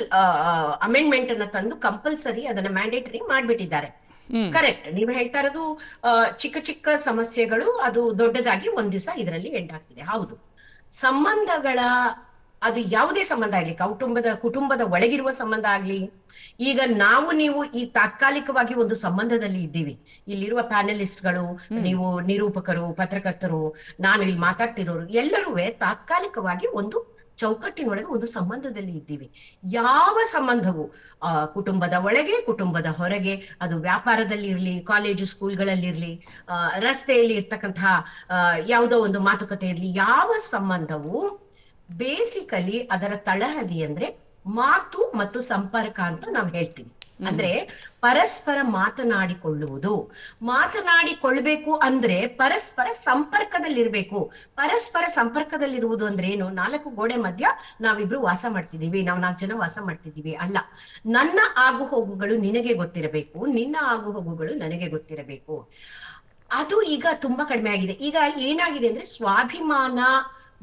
ಅಮೆಂಡ್ಮೆಂಟ್ ಅನ್ನ ತಂದು ಕಂಪಲ್ಸರಿ ಅದನ್ನ ಮ್ಯಾಂಡೇಟರಿ ಮಾಡ್ಬಿಟ್ಟಿದ್ದಾರೆ. ಕರೆಕ್ಟ್, ನೀವು ಹೇಳ್ತಾ ಇರೋದು ಚಿಕ್ಕ ಚಿಕ್ಕ ಸಮಸ್ಯೆಗಳು ಅದು ದೊಡ್ಡದಾಗಿ ಒಂದ್ ದಿವಸ ಇದರಲ್ಲಿ ಎಂಡ್ ಆಗ್ತಿದೆ. ಹೌದು, ಸಂಬಂಧಗಳ, ಅದು ಯಾವುದೇ ಸಂಬಂಧ ಆಗ್ಲಿ, ಕುಟುಂಬದ ಒಳಗಿರುವ ಸಂಬಂಧ ಆಗ್ಲಿ, ಈಗ ನಾವು ನೀವು ಈ ತಾತ್ಕಾಲಿಕವಾಗಿ ಒಂದು ಸಂಬಂಧದಲ್ಲಿ ಇದ್ದೀವಿ, ಇಲ್ಲಿರುವ ಪ್ಯಾನಲಿಸ್ಟ್ಗಳು, ನೀವು ನಿರೂಪಕರು, ಪತ್ರಕರ್ತರು, ನಾನು ಇಲ್ಲಿ ಮಾತಾಡ್ತಿರೋರು ಎಲ್ಲರೂ ತಾತ್ಕಾಲಿಕವಾಗಿ ಒಂದು ಚೌಕಟ್ಟಿನೊಳಗೆ ಒಂದು ಸಂಬಂಧದಲ್ಲಿ ಇದ್ದೀವಿ. ಯಾವ ಸಂಬಂಧವು ಕುಟುಂಬದ ಒಳಗೆ, ಕುಟುಂಬದ ಹೊರಗೆ, ಅದು ವ್ಯಾಪಾರದಲ್ಲಿ ಇರ್ಲಿ, ಕಾಲೇಜು ಸ್ಕೂಲ್ಗಳಲ್ಲಿರ್ಲಿ, ರಸ್ತೆಯಲ್ಲಿ ಇರ್ತಕ್ಕಂತಹ ಯಾವುದೋ ಒಂದು ಮಾತುಕತೆ ಇರ್ಲಿ, ಯಾವ ಸಂಬಂಧವು ಬೇಸಿಕಲಿ ಅದರ ತಳಹದಿ ಅಂದ್ರೆ ಮಾತು ಮತ್ತು ಸಂಪರ್ಕ ಅಂತ ನಾವು ಹೇಳ್ತೀವಿ. ಅಂದ್ರೆ ಪರಸ್ಪರ ಮಾತನಾಡಿಕೊಳ್ಳಬೇಕು ಅಂದ್ರೆ ಪರಸ್ಪರ ಸಂಪರ್ಕದಲ್ಲಿರ್ಬೇಕು. ಪರಸ್ಪರ ಸಂಪರ್ಕದಲ್ಲಿರುವುದು ಅಂದ್ರೆ ಏನು? 4 ಗೋಡೆ ಮಧ್ಯ ನಾವಿಬ್ರು ವಾಸ ಮಾಡ್ತಿದೀವಿ, ನಾವು 4 ಜನ ವಾಸ ಮಾಡ್ತಿದೀವಿ ಅಲ್ಲ. ನನ್ನ ಆಗು ಹೋಗುಗಳು ನಿನಗೆ ಗೊತ್ತಿರಬೇಕು, ನಿನ್ನ ಆಗು ಹೋಗುಗಳು ನನಗೆ ಗೊತ್ತಿರಬೇಕು. ಅದು ಈಗ ತುಂಬಾ ಕಡಿಮೆ ಆಗಿದೆ. ಈಗ ಏನಾಗಿದೆ ಅಂದ್ರೆ ಸ್ವಾಭಿಮಾನ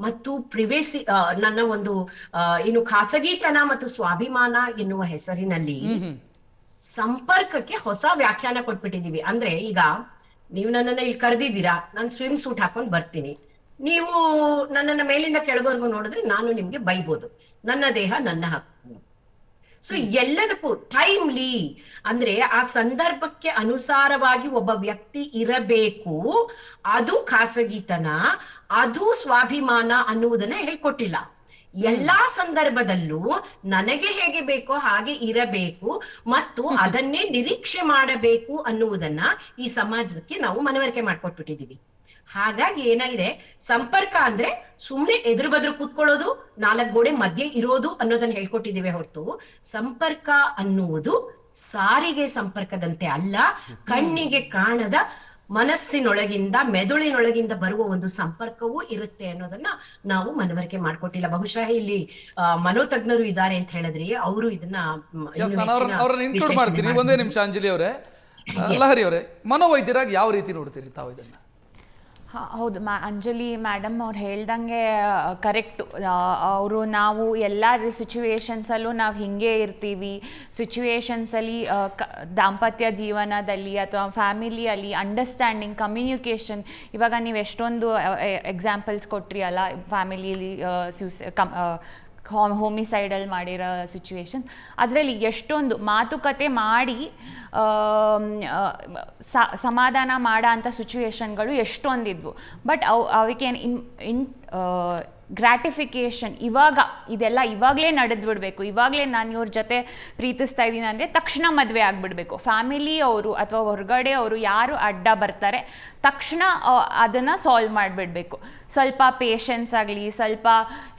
ಮತ್ತು ಪ್ರಿವೇಸಿ, ನನ್ನ ಒಂದು ಏನು ಖಾಸಗಿತನ ಮತ್ತು ಸ್ವಾಭಿಮಾನ ಎನ್ನುವ ಹೆಸರಿನಲ್ಲಿ ಸಂಪರ್ಕಕ್ಕೆ ಹೊಸ ವ್ಯಾಖ್ಯಾನ ಕೊಟ್ಬಿಟ್ಟಿದೀವಿ. ಅಂದ್ರೆ ಈಗ ನೀವು ನನ್ನನ್ನ ಇಲ್ಲಿ ಕರೆದಿದ್ದೀರಾ, ನಾನು ಸ್ವಿಮ್ ಸೂಟ್ ಹಾಕೊಂಡ್ ಬರ್ತೀನಿ, ನೀವು ನನ್ನನ್ನ ಮೇಲಿಂದ ಕೆಳಗೋರ್ಗು ನೋಡಿದ್ರೆ ನಾನು ನಿಮ್ಗೆ ಬೈಬೋದು. ನನ್ನ ದೇಹ ನನ್ನ ಹಕ್ಕು. ಸೊ ಎಲ್ಲದಕ್ಕೂ ಟೈಮ್ಲಿ, ಅಂದ್ರೆ ಆ ಸಂದರ್ಭಕ್ಕೆ ಅನುಸಾರವಾಗಿ ಒಬ್ಬ ವ್ಯಕ್ತಿ ಇರಬೇಕು. ಅದು ಖಾಸಗಿತನ, ಅದು ಸ್ವಾಭಿಮಾನ ಅನ್ನುವುದನ್ನ ಹೇಳ್ಕೊಟ್ಟಿಲ್ಲ. ಎಲ್ಲಾ ಸಂದರ್ಭದಲ್ಲೂ ನನಗೆ ಹೇಗೆ ಬೇಕೋ ಹಾಗೆ ಇರಬೇಕು ಮತ್ತು ಅದನ್ನೇ ನಿರೀಕ್ಷೆ ಮಾಡಬೇಕು ಅನ್ನುವುದನ್ನ ಈ ಸಮಾಜಕ್ಕೆ ನಾವು ಮನವರಿಕೆ ಮಾಡ್ಕೊಟ್ಬಿಟ್ಟಿದೀವಿ. ಹಾಗಾಗಿ ಏನಾಗಿದೆ, ಸಂಪರ್ಕ ಅಂದ್ರೆ ಸುಮ್ನೆ ಎದುರು ಬದ್ರು ಕೂತ್ಕೊಳ್ಳೋದು, 4 ಗೋಡೆ ಮಧ್ಯೆ ಇರೋದು ಅನ್ನೋದನ್ನ ಹೇಳ್ಕೊಟ್ಟಿದ್ದೀವಿ ಹೊರತು ಸಂಪರ್ಕ ಅನ್ನುವುದು ಸಾರಿಗೆ ಸಂಪರ್ಕದಂತೆ ಅಲ್ಲ. ಕಣ್ಣಿಗೆ ಕಾಣದ ಮನಸ್ಸಿನೊಳಗಿಂದ, ಮೆದುಳಿನೊಳಗಿಂದ ಬರುವ ಒಂದು ಸಂಪರ್ಕವೂ ಇರುತ್ತೆ ಅನ್ನೋದನ್ನ ನಾವು ಮನವರಿಕೆ ಮಾಡ್ಕೊಟ್ಟಿಲ್ಲ. ಬಹುಶಃ ಇಲ್ಲಿ ಮನೋತಜ್ಞರು ಇದ್ದಾರೆ ಅಂತ ಹೇಳಿದ್ರಿ, ಅವರು ಇದನ್ನ ಅವ್ರನ್ನ ಇನ್ಕ್ಲೂಡ್ ಮಾಡ್ತೀನಿ. ಒಂದೇ ನಿಮಿಷ ಅಂಜಲಿ ಅವರೇ, ಲಹರಿ ಅವರೇ, ಮನೋವೈದ್ಯರಾಗಿ ಯಾವ ರೀತಿ ನೋಡ್ತೀರಿ ತಾವು ಇದನ್ನ? ಹೌದು, ಅಂಜಲಿ ಮೇಡಮ್ ಅವ್ರು ಹೇಳ್ದಂಗೆ ಕರೆಕ್ಟು. ನಾವು ಎಲ್ಲ ಸಿಚುವೇಶನ್ಸಲ್ಲೂ ನಾವು ಹಿಂಗೆ ಇರ್ತೀವಿ. ಸಿಚುವೇಶನ್ಸಲ್ಲಿ ದಾಂಪತ್ಯ ಜೀವನದಲ್ಲಿ ಅಥವಾ ಫ್ಯಾಮಿಲಿಯಲ್ಲಿ ಅಂಡರ್ಸ್ಟ್ಯಾಂಡಿಂಗ್, ಕಮ್ಯುನಿಕೇಷನ್, ಇವಾಗ ನೀವು ಎಷ್ಟೊಂದು ಎಕ್ಸಾಂಪಲ್ಸ್ ಕೊಟ್ರಿ ಅಲ್ಲ, ಫ್ಯಾಮಿಲಿಯಲ್ಲಿ ಹೋಮಿಸೈಡಲ್ ಮಾಡಿರೋ ಸಿಚುವೇಶನ್, ಅದರಲ್ಲಿ ಎಷ್ಟೊಂದು ಮಾತುಕತೆ ಮಾಡಿ ಸಮಾಧಾನ ಮಾಡೋ ಅಂಥ ಸಿಚುವೇಶನ್ಗಳು ಎಷ್ಟೊಂದಿದ್ವು. ಬಟ್ ಅವಕ್ಕೇನು ಗ್ರ್ಯಾಟಿಫಿಕೇಷನ್ ಇವಾಗಲೇ ನಡೆದ್ಬಿಡ್ಬೇಕು, ಇವಾಗಲೇ ನಾನು ಇವ್ರ ಜೊತೆ ಪ್ರೀತಿಸ್ತಾ ಇದ್ದೀನಿ ಅಂದರೆ ತಕ್ಷಣ ಮದುವೆ ಆಗಿಬಿಡ್ಬೇಕು. ಫ್ಯಾಮಿಲಿ ಅವರು ಅಥವಾ ಹೊರಗಡೆ ಅವರು ಯಾರು ಅಡ್ಡ ಬರ್ತಾರೆ ತಕ್ಷಣ ಅದನ್ನು ಸಾಲ್ವ್ ಮಾಡಿಬಿಡ್ಬೇಕು. ಸ್ವಲ್ಪ ಪೇಷನ್ಸ್ ಆಗಲಿ, ಸ್ವಲ್ಪ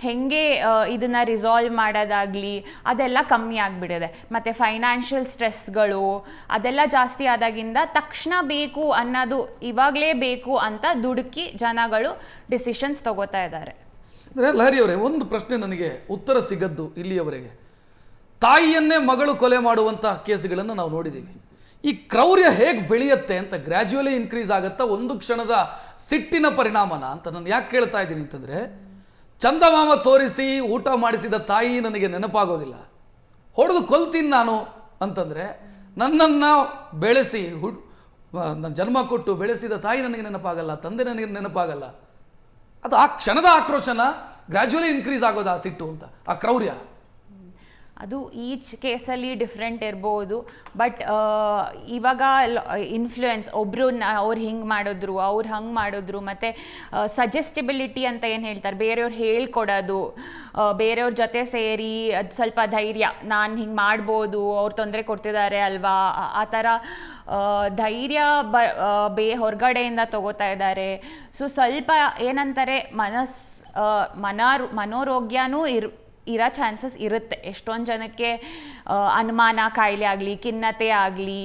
ಹೇಗೆ ಇದನ್ನು ರಿಸಾಲ್ವ್ ಮಾಡೋದಾಗಲಿ, ಅದೆಲ್ಲ ಕಮ್ಮಿ ಆಗಿಬಿಡಿದೆ. ಮತ್ತು ಫೈನಾನ್ಷಿಯಲ್ ಸ್ಟ್ರೆಸ್ಗಳು ಅದೆಲ್ಲ ಜಾಸ್ತಿ ಆದಾಗಿಂದ ತಕ್ಷಣ ಬೇಕು ಅನ್ನೋದು, ಇವಾಗಲೇ ಬೇಕು ಅಂತ ದುಡುಕಿ ಜನಗಳು ಡಿಸಿಷನ್ಸ್ ತಗೋತಾ ಇದ್ದಾರೆ. ಅಂದರೆ ಲಹರಿ ಅವರೇ, ಒಂದು ಪ್ರಶ್ನೆ ನನಗೆ ಉತ್ತರ ಸಿಗದ್ದು ಇಲ್ಲಿಯವರೆಗೆ. ತಾಯಿಯನ್ನೇ ಮಗಳು ಕೊಲೆ ಮಾಡುವಂಥ ಕೇಸುಗಳನ್ನು ನಾವು ನೋಡಿದ್ದೀವಿ. ಈ ಕ್ರೌರ್ಯ ಹೇಗೆ ಬೆಳೆಯುತ್ತೆ ಅಂತ, ಗ್ರ್ಯಾಜುವಲಿ ಇನ್ಕ್ರೀಸ್ ಆಗುತ್ತಾ, ಒಂದು ಕ್ಷಣದ ಸಿಟ್ಟಿನ ಪರಿಣಾಮನ ಅಂತ ನಾನು ಯಾಕೆ ಕೇಳ್ತಾ ಇದ್ದೀನಿ ಅಂತಂದರೆ, ಚಂದಮಾಮ ತೋರಿಸಿ ಊಟ ಮಾಡಿಸಿದ ತಾಯಿ ನನಗೆ ನೆನಪಾಗೋದಿಲ್ಲ. ಹೊಡೆದು ಕೊಲ್ತೀನಿ ನಾನು ಅಂತಂದರೆ, ನನ್ನನ್ನು ಬೆಳೆಸಿ ನನ್ನ ಜನ್ಮ ಕೊಟ್ಟು ಬೆಳೆಸಿದ ತಾಯಿ ನನಗೆ ನೆನಪಾಗಲ್ಲ, ತಂದೆ ನನಗೆ ನೆನಪಾಗಲ್ಲ. ಅದು ಆ ಕ್ಷಣದ ಆಕ್ರೋಶನ ಗ್ರ್ಯಾಜುವಲಿ ಇನ್ಕ್ರೀಸ್ ಆಗೋದು ಆ ಸಿಟ್ಟು ಅಂತ, ಆ ಕ್ರೌರ್ಯ. ಅದು ಈಚ್ ಕೇಸಲ್ಲಿ ಡಿಫ್ರೆಂಟ್ ಇರ್ಬೋದು. ಬಟ್ ಇವಾಗ ಇನ್ಫ್ಲೂಯೆನ್ಸ್, ಒಬ್ಬರು ಅವ್ರು ಹಿಂಗೆ ಮಾಡಿದ್ರು, ಅವ್ರು ಹಂಗೆ ಮಾಡಿದ್ರು, ಮತ್ತು ಸಜೆಸ್ಟಿಬಿಲಿಟಿ ಅಂತ ಏನು ಹೇಳ್ತಾರೆ, ಬೇರೆಯವ್ರು ಹೇಳ್ಕೊಡೋದು, ಬೇರೆಯವ್ರ ಜೊತೆ ಸೇರಿ ಅದು ಸ್ವಲ್ಪ ಧೈರ್ಯ, ನಾನು ಹಿಂಗೆ ಮಾಡ್ಬೋದು, ಅವ್ರು ತೊಂದರೆ ಕೊಡ್ತಿದ್ದಾರೆ ಅಲ್ವಾ, ಆ ಥರ ಧೈರ್ಯ ಹೊರಗಡೆಯಿಂದ ತಗೋತಾ ಇದ್ದಾರೆ. ಸೊ ಸ್ವಲ್ಪ ಏನಂತಾರೆ, ಮನೋರೋಗ್ಯನೂ ಇರೋ ಚಾನ್ಸಸ್ ಇರುತ್ತೆ. ಎಷ್ಟೊಂದು ಜನಕ್ಕೆ ಅನುಮಾನ ಕಾಯಿಲೆ ಆಗಲಿ, ಖಿನ್ನತೆ ಆಗಲಿ,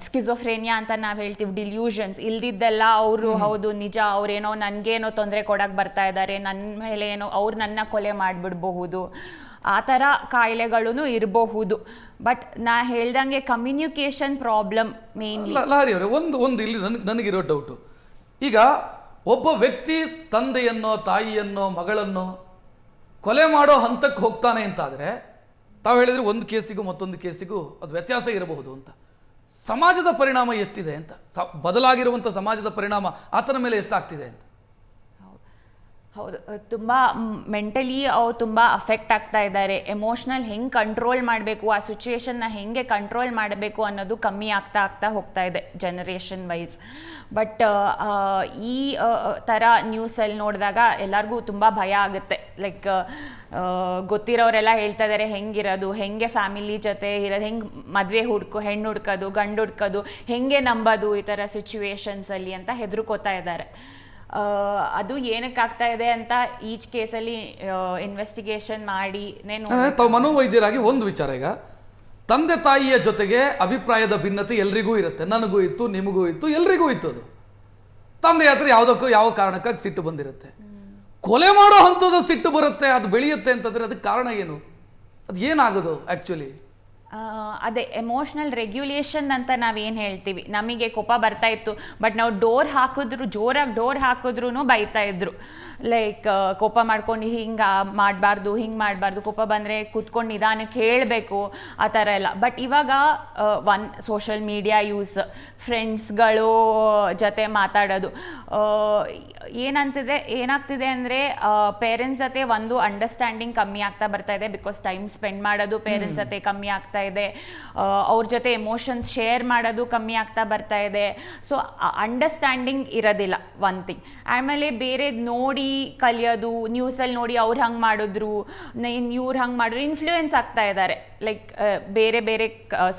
ಸ್ಕಿಜೋಫ್ರೇನಿಯಾ ಅಂತ ನಾವು ಹೇಳ್ತೀವಿ, ಡಿಲ್ಯೂಷನ್ಸ್ ಇಲ್ದಿದ್ದೆಲ್ಲ ಅವರು ಹೌದು ನಿಜ, ಅವ್ರೇನೋ ನನಗೇನೋ ತೊಂದರೆ ಕೊಡಕ್ಕೆ ಬರ್ತಾ ಇದ್ದಾರೆ, ನನ್ನ ಮೇಲೆ ಏನೋ ಅವ್ರು ನನ್ನ ಕೊಲೆ ಮಾಡಿಬಿಡಬಹುದು, ಆ ಥರ ಕಾಯಿಲೆಗಳೂ ಇರಬಹುದು. ಬಟ್ ನಾ ಹೇಳ್ದಂಗೆ ಕಮ್ಯುನಿಕೇಷನ್ ಪ್ರಾಬ್ಲಮ್ ಮೇನ್ಲಿ. ಲಹರಿ ಅವರೇ, ಒಂದು ಇಲ್ಲಿ ನನಗಿರೋ ಡೌಟು, ಈಗ ಒಬ್ಬ ವ್ಯಕ್ತಿ ತಂದೆಯನ್ನೋ ತಾಯಿಯನ್ನೋ ಮಗಳನ್ನೋ ಕೊಲೆ ಮಾಡೋ ಹಂತಕ್ಕೆ ಹೋಗ್ತಾನೆ ಅಂತಾದರೆ ತಾವು ಹೇಳಿದ್ರೆ ಒಂದು ಕೇಸಿಗೂ ಮತ್ತೊಂದು ಕೇಸಿಗೂ ಅದು ವ್ಯತ್ಯಾಸ ಇರಬಹುದು ಅಂತ. ಸಮಾಜದ ಪರಿಣಾಮ ಎಷ್ಟಿದೆ ಅಂತ, ಬದಲಾಗಿರುವಂಥ ಸಮಾಜದ ಪರಿಣಾಮ ಆತನ ಮೇಲೆ ಎಷ್ಟಾಗ್ತಿದೆ ಅಂತ? ಹೌದು, ತುಂಬ ಮೆಂಟಲಿ ಅವ್ರು ತುಂಬ ಅಫೆಕ್ಟ್ ಆಗ್ತಾ ಇದ್ದಾರೆ. ಎಮೋಷ್ನಲ್ ಹೆಂಗೆ ಕಂಟ್ರೋಲ್ ಮಾಡಬೇಕು, ಆ ಸಿಚುವೇಶನ್ನ ಹೆಂಗೆ ಕಂಟ್ರೋಲ್ ಮಾಡಬೇಕು ಅನ್ನೋದು ಕಮ್ಮಿ ಆಗ್ತಾ ಹೋಗ್ತಾ ಇದೆ ಜನರೇಷನ್ ವೈಸ್. ಬಟ್ ಈ ಥರ ನ್ಯೂಸಲ್ಲಿ ನೋಡಿದಾಗ ಎಲ್ಲರಿಗೂ ತುಂಬ ಭಯ ಆಗುತ್ತೆ. ಲೈಕ್ ಗೊತ್ತಿರೋರೆಲ್ಲ ಹೇಳ್ತಾ ಇದ್ದಾರೆ ಹೆಂಗಿರೋದು, ಹೆಂಗೆ ಫ್ಯಾಮಿಲಿ ಜೊತೆ ಇರೋದು, ಹೆಂಗೆ ಮದುವೆ ಹೆಣ್ಣು ಹುಡ್ಕೋದು, ಗಂಡು ಹುಡ್ಕೋದು, ಹೆಂಗೆ ನಂಬೋದು ಈ ಥರ ಸಿಚುವೇಶನ್ಸಲ್ಲಿ ಅಂತ ಹೆದರ್ಕೋತಾ ಇದ್ದಾರೆ. ಅದು ಏನಕ್ಕೆ ಆಗ್ತಾ ಇದೆ ಅಂತ ಈಚ್ ಕೇಸಲ್ಲಿ ಇನ್ವೆಸ್ಟಿಗೇಷನ್ ಮಾಡಿ ತಾವು ಮನೋವೈದ್ಯರಾಗಿ ಒಂದು ವಿಚಾರ, ಈಗ ತಂದೆ ತಾಯಿಯ ಜೊತೆಗೆ ಅಭಿಪ್ರಾಯದ ಭಿನ್ನತೆ ಎಲ್ರಿಗೂ ಇರುತ್ತೆ. ನನಗೂ ಇತ್ತು, ನಿಮಗೂ ಇತ್ತು, ಎಲ್ರಿಗೂ ಇತ್ತು. ಅದು ತಂದೆ ಹತ್ರ ಯಾವುದಕ್ಕೂ ಯಾವ ಕಾರಣಕ್ಕಾಗಿ ಸಿಟ್ಟು ಬಂದಿರುತ್ತೆ. ಕೊಲೆ ಮಾಡೋ ಹಂತದ ಸಿಟ್ಟು ಬರುತ್ತೆ, ಅದು ಬೆಳೆಯುತ್ತೆ ಅಂತಂದ್ರೆ ಅದಕ್ಕೆ ಕಾರಣ ಏನು? ಅದು ಏನಾಗೋದು ಆ್ಯಕ್ಚುಲಿ? ಅದೇ ಎಮೋಷ್ನಲ್ ರೆಗ್ಯುಲೇಷನ್ ಅಂತ ನಾವೇನು ಹೇಳ್ತೀವಿ. ನಮಗೆ ಕೋಪ ಬರ್ತಾ ಇತ್ತು, ಬಟ್ ನಾವು ಜೋರಾಗಿ ಡೋರ್ ಹಾಕಿದ್ರೂ ಬೈತಾ ಇದ್ರು. ಲೈಕ್ ಕೋಪ ಮಾಡ್ಕೊಂಡು ಹಿಂಗೆ ಮಾಡಬಾರ್ದು, ಕೋಪ ಬಂದರೆ ಕೂತ್ಕೊಂಡು ನಿಧಾನಕ್ಕೆ ಹೇಳಬೇಕು, ಆ ಥರ ಎಲ್ಲ. ಬಟ್ ಇವಾಗ ಸೋಷಲ್ ಮೀಡಿಯಾ ಯೂಸ್, ಫ್ರೆಂಡ್ಸ್ಗಳು ಜೊತೆ ಮಾತಾಡೋದು, ಏನಾಗ್ತಿದೆ ಅಂದರೆ ಪೇರೆಂಟ್ಸ್ ಜೊತೆ ಒಂದು ಅಂಡರ್ಸ್ಟ್ಯಾಂಡಿಂಗ್ ಕಮ್ಮಿ ಆಗ್ತಾ ಬರ್ತಾ ಇದೆ. ಬಿಕಾಸ್ ಟೈಮ್ ಸ್ಪೆಂಡ್ ಮಾಡೋದು ಪೇರೆಂಟ್ಸ್ ಜೊತೆ ಕಮ್ಮಿ ಆಗ್ತಾ ಇದೆ, ಅವ್ರ ಜೊತೆ ಎಮೋಷನ್ಸ್ ಶೇರ್ ಮಾಡೋದು ಕಮ್ಮಿ ಆಗ್ತಾ ಬರ್ತಾ ಇದೆ. ಸೊ ಅಂಡರ್ಸ್ಟ್ಯಾಂಡಿಂಗ್ ಇರೋದಿಲ್ಲ ಒನ್ ಥಿಂಗ್. ಆಮೇಲೆ ಬೇರೆ ನೋಡಿ ಕಲಿಯೋದು, ನ್ಯೂಸಲ್ಲಿ ನೋಡಿ ಅವ್ರು ಹಂಗೆ ಮಾಡಿದ್ರು, ಇವ್ರು ಹಂಗೆ ಮಾಡಿದ್ರು, ಇನ್ಫ್ಲೂಯೆನ್ಸ್ ಆಗ್ತಾ ಇದ್ದಾರೆ. ಲೈಕ್ ಬೇರೆ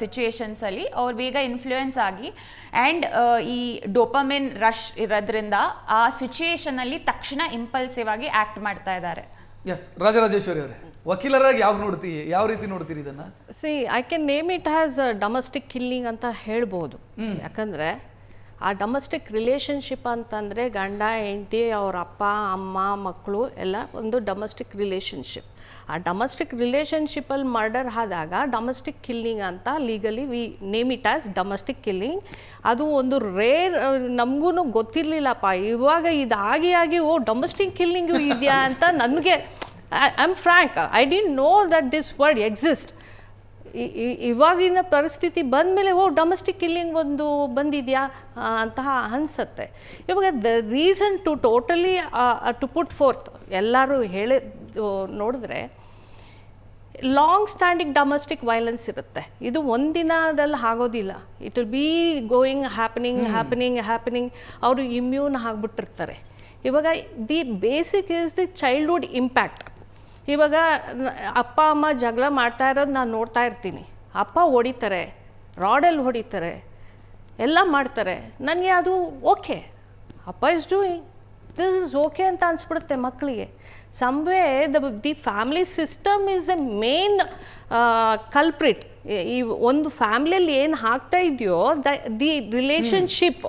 ಸಿಚುವೇಶನ್ಸಲ್ಲಿ ಅವ್ರು ಬೇಗ ಇನ್ಫ್ಲೂಯೆನ್ಸ್ ಆಗಿ ಆ್ಯಂಡ್ ಈ ಡೋಪಮಿನ್ ರಶ್ ಇರೋದ್ರಿಂದ ಆ ಸಿಚುವೇಶನಲ್ಲಿ ತಕ್ಷಣ ಇಂಪಲ್ಸಿವ್ ಆಗಿ ಆ್ಯಕ್ಟ್ ಮಾಡ್ತಾ ಇದ್ದಾರೆ. ಎಸ್, ರಾಜರಾಜೇಶ್ವರಿ ಅವರೇ, ವಕೀಲರಾಗಿ ಯಾವ ರೀತಿ ನೋಡ್ತೀರಿ ಇದನ್ನ? I can name it as domestic killing ಅಂತ ಹೇಳ್ಬೋದು. ಯಾಕಂದರೆ ಆ ಡೊಮೆಸ್ಟಿಕ್ ರಿಲೇಷನ್ಶಿಪ್ ಅಂತಂದರೆ ಗಂಡ ಹೆಂಡತಿ, ಅವ್ರ ಅಪ್ಪ ಅಮ್ಮ ಮಕ್ಕಳು ಎಲ್ಲ ಒಂದು ಡೊಮೆಸ್ಟಿಕ್ ರಿಲೇಷನ್ಶಿಪ್. ಆ ಡೊಮೆಸ್ಟಿಕ್ ರಿಲೇಷನ್ಶಿಪ್ಪಲ್ಲಿ ಮರ್ಡರ್ ಆದಾಗ ಡೊಮೆಸ್ಟಿಕ್ ಕಿಲ್ಲಿಂಗ್ ಅಂತ legally we name it as domestic killing. ಅದು ಒಂದು ರೇರ್, ನಮಗೂ ಗೊತ್ತಿರಲಿಲ್ಲಪ್ಪ. ಇವಾಗ ಇದಾಗಿ ಡೊಮೆಸ್ಟಿಕ್ ಕಿಲ್ಲಿಂಗು ಇದೆಯಾ ಅಂತ ನನಗೆ, I am frank, I didn't know that this word exist. ಇವಾಗಿನ ಪರಿಸ್ಥಿತಿ ಬಂದಮೇಲೆ ಡೊಮೆಸ್ಟಿಕ್ ಕಿಲ್ಲಿಂಗ್ ಒಂದು ಬಂದಿದೆಯಾ ಅಂತ ಅನಿಸುತ್ತೆ. ಇವಾಗ the reason to totally to put forth ಎಲ್ಲರೂ ನೋಡಿದ್ರೆ ಲಾಂಗ್ ಸ್ಟ್ಯಾಂಡಿಂಗ್ ಡೊಮೆಸ್ಟಿಕ್ ವೈಲೆನ್ಸ್ ಇರುತ್ತೆ. ಇದು ಒಂದಿನದಲ್ಲಿ ಆಗೋದಿಲ್ಲ. It will be going happening. ಅವರು ಇಮ್ಯೂನ್ ಆಗಿಬಿಟ್ಟಿರ್ತಾರೆ. ಇವಾಗ the basic is the childhood impact. ಇವಾಗ ಅಪ್ಪ ಅಮ್ಮ ಜಗಳ ಮಾಡ್ತಾ ಇರೋದು ನಾನು ನೋಡ್ತಾ ಇರ್ತೀನಿ. ಅಪ್ಪ ಹೊಡಿತಾರೆ, ರಾಡಲ್ಲಿ ಹೊಡಿತಾರೆ, ಎಲ್ಲ ಮಾಡ್ತಾರೆ. ನನಗೆ ಅದು ಓಕೆ, ಅಪ್ಪ is doing this is okay ಅಂತ ಅನಿಸ್ಬಿಡುತ್ತೆ ಮಕ್ಕಳಿಗೆ. Someway the family system is the main culprit. ಈ ಒಂದು ಫ್ಯಾಮಿಲಿಯಲ್ಲಿ ಏನು ಆಗ್ತಾ ಇದೆಯೋ ದಿ ರಿಲೇಷನ್ಶಿಪ್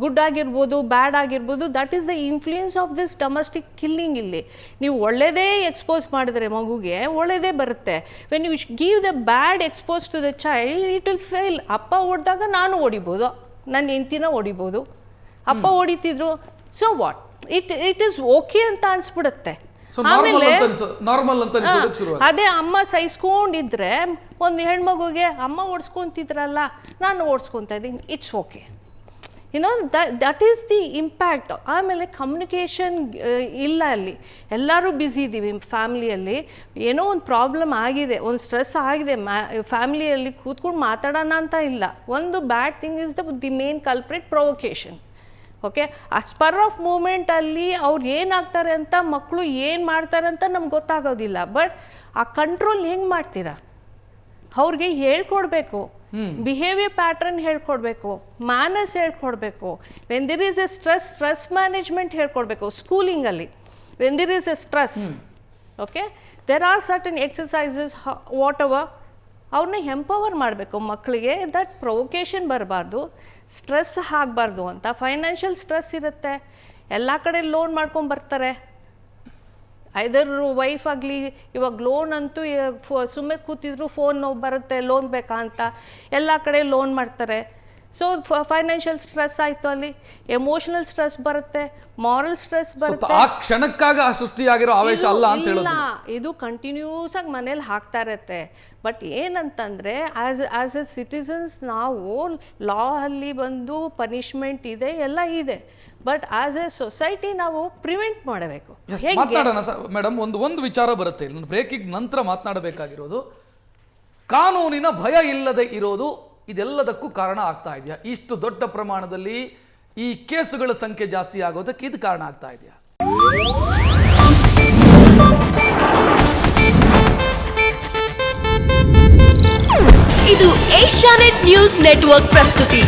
ಗುಡ್ ಆಗಿರ್ಬೋದು, ಬ್ಯಾಡ್ ಆಗಿರ್ಬೋದು, that is the influence of this domestic killing. ಇಲ್ಲಿ ನೀವು ಒಳ್ಳೆಯದೇ ಎಕ್ಸ್ಪೋಸ್ ಮಾಡಿದ್ರೆ ಮಗುಗೆ ಒಳ್ಳೆಯದೇ ಬರುತ್ತೆ. When you give the bad expose to the child it will fail. ಅಪ್ಪ ಹೊಡೆದಾಗ ನಾನು ಹೊಡಿಬೋದು, ನನ್ನ ಹೆಂಡ್ತಿನ ಹೊಡಿಬೋದು. ಅಪ್ಪ ಹೊಡಿತಿದ್ರು, so what, it is okay ಅಂತ ಅನ್ಸ್ಬಿಡುತ್ತೆ. ಆಮೇಲೆ ಅದೇ ಅಮ್ಮ ಸಹಿಸ್ಕೊಂಡಿದ್ರೆ ಒಂದು ಹೆಣ್ಮಗುಗೆ ಅಮ್ಮ ಓಡಿಸ್ಕೊಂತಿದ್ರಲ್ಲ ನಾನು ಓಡಿಸ್ಕೊತಾ ಇದ್ದೀನಿ, it's okay. That is the impact. ಆಮೇಲೆ ಕಮ್ಯುನಿಕೇಷನ್ ಇಲ್ಲ, ಅಲ್ಲಿ ಎಲ್ಲರೂ ಬ್ಯುಸಿ ಇದ್ದೀವಿ. ಫ್ಯಾಮಿಲಿಯಲ್ಲಿ ಏನೋ ಒಂದು ಪ್ರಾಬ್ಲಮ್ ಆಗಿದೆ, ಒಂದು ಸ್ಟ್ರೆಸ್ ಆಗಿದೆ, ಫ್ಯಾಮಿಲಿಯಲ್ಲಿ ಕೂತ್ಕೊಂಡು ಮಾತಾಡೋಣ ಅಂತ ಇಲ್ಲ. ಒಂದು bad thing is the main culprit, provocation. Okay, ಆ ಸ್ಪರ್ ಆಫ್ ಮೂಮೆಂಟಲ್ಲಿ ಅವ್ರು ಏನಾಗ್ತಾರೆ ಅಂತ, ಮಕ್ಕಳು ಏನು ಮಾಡ್ತಾರೆ ಅಂತ ನಮ್ಗೆ ಗೊತ್ತಾಗೋದಿಲ್ಲ. ಬಟ್ ಆ ಕಂಟ್ರೋಲ್ ಹೆಂಗೆ ಮಾಡ್ತೀರಾ? ಅವ್ರಿಗೆ ಹೇಳ್ಕೊಡ್ಬೇಕು, ಬಿಹೇವಿಯರ್ ಪ್ಯಾಟರ್ನ್ ಹೇಳ್ಕೊಡ್ಬೇಕು, ಮ್ಯಾನರ್ಸ್ ಹೇಳ್ಕೊಡ್ಬೇಕು. When there is a stress management ಹೇಳ್ಕೊಡ್ಬೇಕು ಸ್ಕೂಲಿಂಗಲ್ಲಿ. When there is a stress, okay, there are certain exercises whatever ಅವ್ರನ್ನ ಎಂಪವರ್ ಮಾಡಬೇಕು ಮಕ್ಕಳಿಗೆ. ದಟ್ ಪ್ರೊವೊಕೇಶನ್ ಬರಬಾರ್ದು, ಸ್ಟ್ರೆಸ್ ಆಗಬಾರ್ದು ಅಂತ. ಫೈನಾನ್ಷಿಯಲ್ ಸ್ಟ್ರೆಸ್ ಇರುತ್ತೆ, ಎಲ್ಲ ಕಡೆ ಲೋನ್ ಮಾಡ್ಕೊಂಡು ಬರ್ತಾರೆ. ಐದರ್ ವೈಫ್ ಆಗಲಿ, ಇವಾಗ ಲೋನ್ ಅಂತೂ ಸುಮ್ಮನೆ ಕೂತಿದ್ರು ಫೋನ್ ಬರುತ್ತೆ ಲೋನ್ ಬೇಕಾ ಅಂತ, ಎಲ್ಲ ಕಡೆ ಲೋನ್ ಮಾಡ್ತಾರೆ. ಸೊ ಫೈನಾನ್ಷಿಯಲ್ ಸ್ಟ್ರೆಸ್ ಆಯಿತು, ಅಲ್ಲಿ ಎಮೋಷನಲ್ ಸ್ಟ್ರೆಸ್ ಬರುತ್ತೆ, ಮಾರಲ್ ಸ್ಟ್ರೆಸ್ ಬರುತ್ತೆ. ಆ ಕ್ಷಣಕ್ಕಾಗ ಸೃಷ್ಟಿಯಾಗಿರೋ ಆವೇಶ ಅಲ್ಲ ಅಂತ ಹೇಳೋದು. ಇದು ಕಂಟಿನ್ಯೂಸ್ ಆಗಿ ಮನೇಲಿ ಹಾಕ್ತಾ ಇರುತ್ತೆ. ಬಟ್ ಏನಂತಂದರೆ ಆಸ್ ಎ ಸಿಟಿಸನ್ಸ್ ನಾವು ಲಾ ಅಲ್ಲಿ ಬಂದು ಪನಿಷ್ಮೆಂಟ್ ಇದೆ, ಎಲ್ಲ ಇದೆ. ಬಟ್ ಆಸ್ ಎ ಸೊಸೈಟಿ ನಾವು ಪ್ರಿವೆಂಟ್ ಮಾಡಬೇಕು. ಮಾತನಾಡೋಣ ಮೇಡಮ್. ಒಂದು ವಿಚಾರ ಬರುತ್ತೆ ಇಲ್ಲಿ, ಬ್ರೇಕಿಂಗ್ ನಂತರ ಮಾತನಾಡಬೇಕಾಗಿರೋದು, ಕಾನೂನಿನ ಭಯ ಇಲ್ಲದೆ ಇರೋದು ಇದೆಲ್ಲದಕ್ಕೂ ಕಾರಣ ಆಗ್ತಾ ಇದೆಯಾ? ಇಷ್ಟು ದೊಡ್ಡ ಪ್ರಮಾಣದಲ್ಲಿ ಈ ಕೇಸುಗಳ ಸಂಖ್ಯೆ ಜಾಸ್ತಿ ಆಗೋದಕ್ಕೆ ಇದು ಕಾರಣ ಆಗ್ತಾ ಇದೆಯಾ? ಇದು ಏಷ್ಯಾನೆಟ್ ನ್ಯೂಸ್ ನೆಟ್ವರ್ಕ್ ಪ್ರಸ್ತುತಿ.